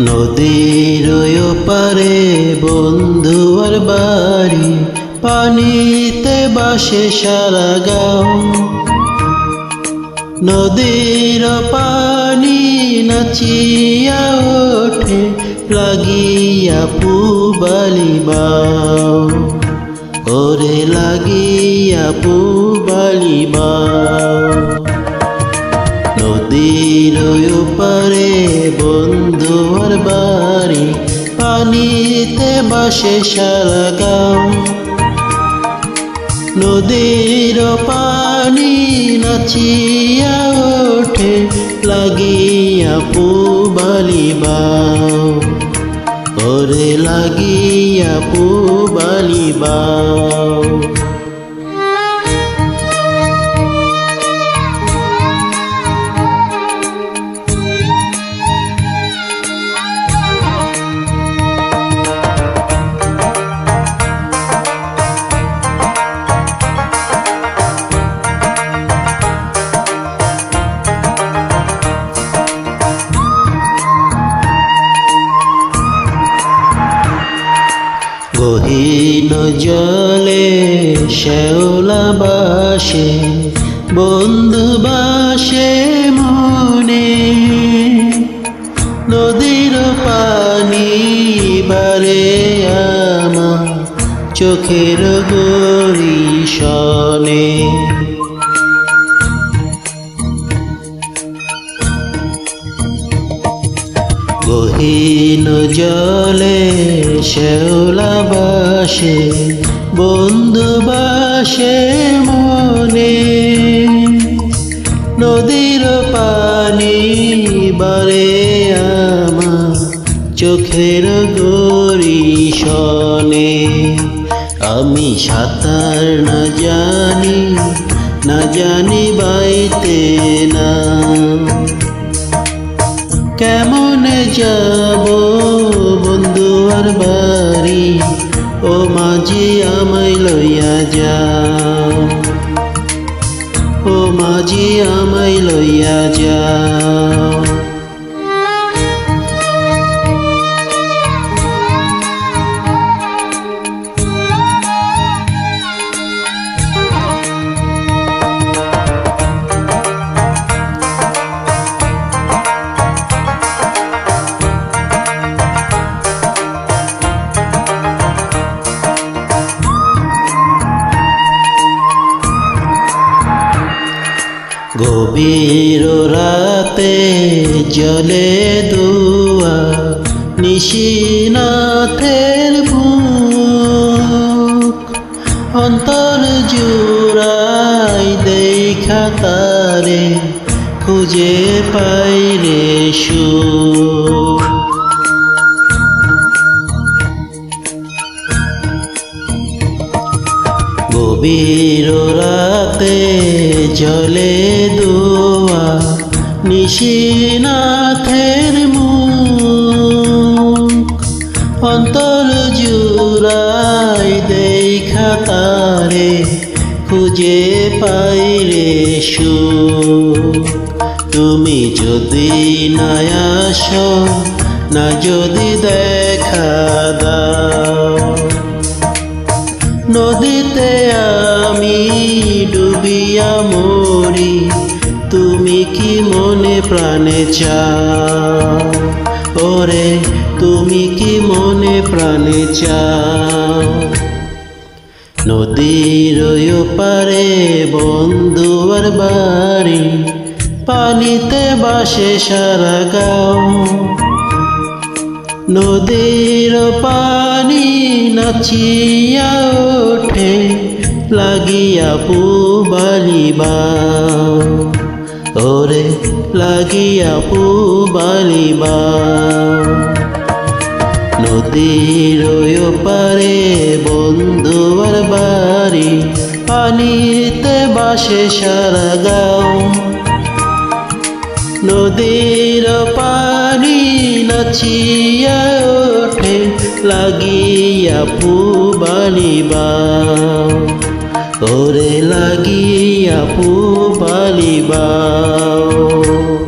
নদীর ওপারে বন্ধুর বাড়ি, পানিতে বাসে সারা গাঁও। নদীর পানি নাচিয়া ওঠে, লাগিয়া পুবালি বাও, ওরে লাগিয়া পুবালি বাও। নদীর ওপারে বন্ধুর বাড়ি, পানিতে বাসে সারা গাঁও। নদীর পানি নাচিয়া ওঠে, লাগিয়া পুবালি বাও, ওরে লাগিয়া পুবালি বাও। গহীন জলে শ্যাওলা বাসে, বন্ধু বাসে মনে। নদীর পানি বারে আমার চোখের গরিশনে। গহীন জলে শ্যাওলা বাসে, বন্ধু বাসে মনে। নদীর পানি বারে আমার চোখের গরিশনে। আমি সাঁতার না জানি বাইতে না, কেমনে যাব বন্ধুর বাড়ি, ও মাঝি আমায় লইয়া যাও, ও মাঝি আমায় লইয়া যাও। গভীর রাতে জলে দুয়া, নিশিনাথের বুক। অন্তর জুড়াই দেখা তারে, খুঁজে পাইলে সুখ। গভীর রাতে জলে দোয়া, নিশিনাথের মুখ। অন্তর জুড়াই দেখা তারে, খুঁজে পাইলে সুখ। তুমি যদি না আসো, না যদি দেখা দাও, নদীতে আমি ডুবিয়া মরি। তুমি কি মনে প্রাণে চাও, ওরে তুমি কি মনে প্রাণে চাও। নদীর ওপারে বন্ধুর বাড়ি, পানিতে বাসে সারা গাঁও। নদীর পানি নাচিয়া ওঠে, লাগিয়া পুবালি বাও, ওরে লাগিয়া পুবালি বাও। নদীর ওপারে বন্ধুর বাড়ি, পানিতে বাসে সারা গাঁও। নদীর পানি নাচিয়া ওঠে, লাগিয়া পুবালি বাও, ওরে লাগিয়া পুবালি বাও।